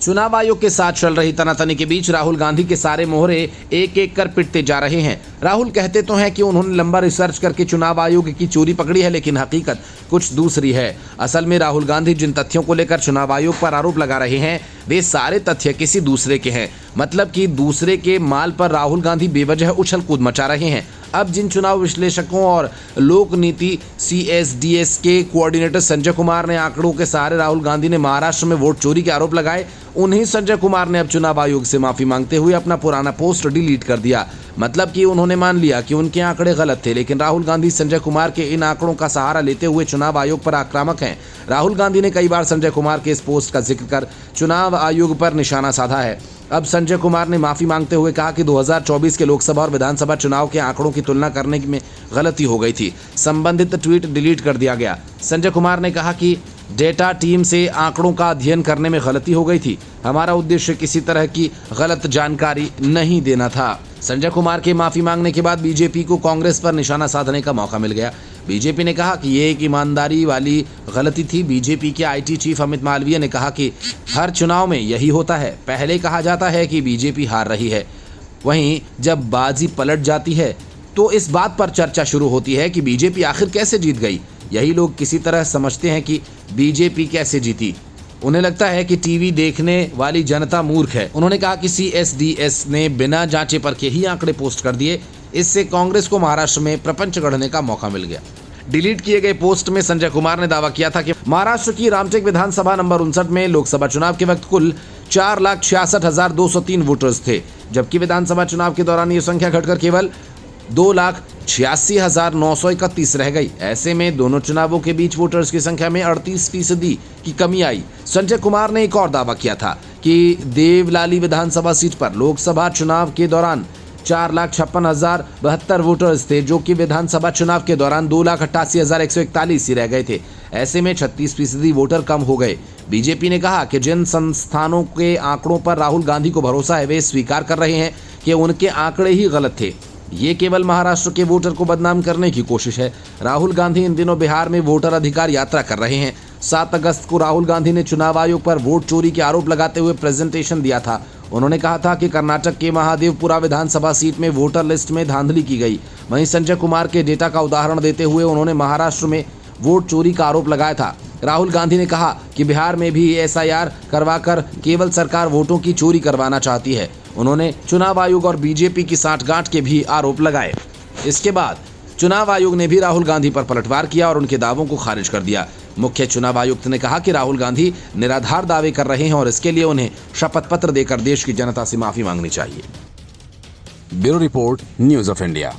चुनाव आयोग के साथ चल रही तनातनी के बीच राहुल गांधी के सारे मोहरे एक एक कर पिटते जा रहे हैं। राहुल कहते तो हैं कि उन्होंने लंबा रिसर्च करके चुनाव आयोग की चोरी पकड़ी है, लेकिन हकीकत कुछ दूसरी है। असल में राहुल गांधी जिन तथ्यों को लेकर चुनाव आयोग पर आरोप लगा रहे हैं, वे सारे तथ्य किसी दूसरे के हैं। मतलब कि दूसरे के माल पर राहुल गांधी बेवजह उछल कूद मचा रहे हैं। अब जिन चुनाव विश्लेषकों और लोक नीति CSDS के कोऑर्डिनेटर संजय कुमार ने आंकड़ों के सहारे राहुल गांधी ने महाराष्ट्र में वोट चोरी के आरोप लगाए, उन्हीं संजय कुमार ने अब चुनाव आयोग से माफी मांगते हुए अपना पुराना पोस्ट डिलीट कर दिया। मतलब कि उन्होंने मान लिया कि उनके आंकड़े गलत थे, लेकिन राहुल गांधी संजय कुमार के इन आंकड़ों का सहारा लेते हुए चुनाव आयोग पर आक्रामक हैं। राहुल गांधी ने कई बार संजय कुमार के इस पोस्ट का जिक्र कर चुनाव आयोग पर निशाना साधा है। अब संजय कुमार ने माफी मांगते हुए कहा कि 2024 के लोकसभा और विधानसभा चुनाव के आंकड़ों की तुलना करने में गलती हो गई थी। संबंधित ट्वीट डिलीट कर दिया गया। संजय कुमार ने कहा कि डेटा टीम से आंकड़ों का अध्ययन करने में गलती हो गई थी। हमारा उद्देश्य किसी तरह की गलत जानकारी नहीं देना था। संजय कुमार के माफी मांगने के बाद बीजेपी को कांग्रेस पर निशाना साधने का मौका मिल गया। बीजेपी ने कहा कि ये एक ईमानदारी वाली गलती थी। बीजेपी के IT चीफ अमित मालवीय ने कहा कि हर चुनाव में यही होता है, पहले कहा जाता है कि बीजेपी हार रही है, वहीं जब बाजी पलट जाती है तो इस बात पर चर्चा शुरू होती है कि बीजेपी आखिर कैसे जीत गई। यही लोग किसी तरह समझते हैं कि बीजेपी कैसे जीती। उन्हें लगता है कि टीवी देखने वाली जनता मूर्ख है। उन्होंने कहा कि CSDS ने बिना जांचे परखे ही आंकड़े पोस्ट कर दिए। इससे कांग्रेस को महाराष्ट्र में प्रपंच गढ़ने का मौका मिल गया। डिलीट किए गए पोस्ट में संजय कुमार ने दावा किया था कि महाराष्ट्र की रामटेक विधानसभा नंबर 59 में लोकसभा चुनाव के वक्त कुल 4,66,203 वोटर्स थे, जबकि विधानसभा चुनाव के दौरान ये संख्या घटकर केवल 2,86,931 रह गई। ऐसे में दोनों चुनावों के बीच वोटर्स की संख्या में 38% की कमी आई। संजय कुमार ने एक और दावा किया था कि देवलाली विधानसभा सीट पर लोकसभा चुनाव के दौरान 4,56,072 वोटर्स थे, जो कि विधानसभा चुनाव के दौरान 2,88,141 ही रह गए थे। ऐसे में 36% वोटर कम हो गए। बीजेपी ने कहा कि जिन संस्थानों के आंकड़ों पर राहुल गांधी को भरोसा है, वे स्वीकार कर रहे हैं कि उनके आंकड़े ही गलत थे। ये केवल महाराष्ट्र के वोटर को बदनाम करने की कोशिश है। राहुल गांधी इन दिनों बिहार में वोटर अधिकार यात्रा कर रहे हैं। 7 अगस्त को राहुल गांधी ने चुनाव आयोग पर वोट चोरी के आरोप लगाते हुए प्रेजेंटेशन दिया था। उन्होंने कहा था कि कर्नाटक के महादेवपुरा विधानसभा सीट में वोटर लिस्ट में धांधली की गई। वहीं संजय कुमार के डेटा का उदाहरण देते हुए उन्होंने महाराष्ट्र में वोट चोरी का आरोप लगाया था। राहुल गांधी ने कहा कि बिहार में भी SIR करवाकर केवल सरकार वोटों की चोरी करवाना चाहती है। उन्होंने चुनाव आयोग और बीजेपी की साठगांठ के भी आरोप लगाए। इसके बाद चुनाव आयोग ने भी राहुल गांधी पर पलटवार किया और उनके दावों को खारिज कर दिया। मुख्य चुनाव आयुक्त ने कहा कि राहुल गांधी निराधार दावे कर रहे हैं और इसके लिए उन्हें शपथ पत्र देकर देश की जनता से माफी मांगनी चाहिए। Bureau report, news of India.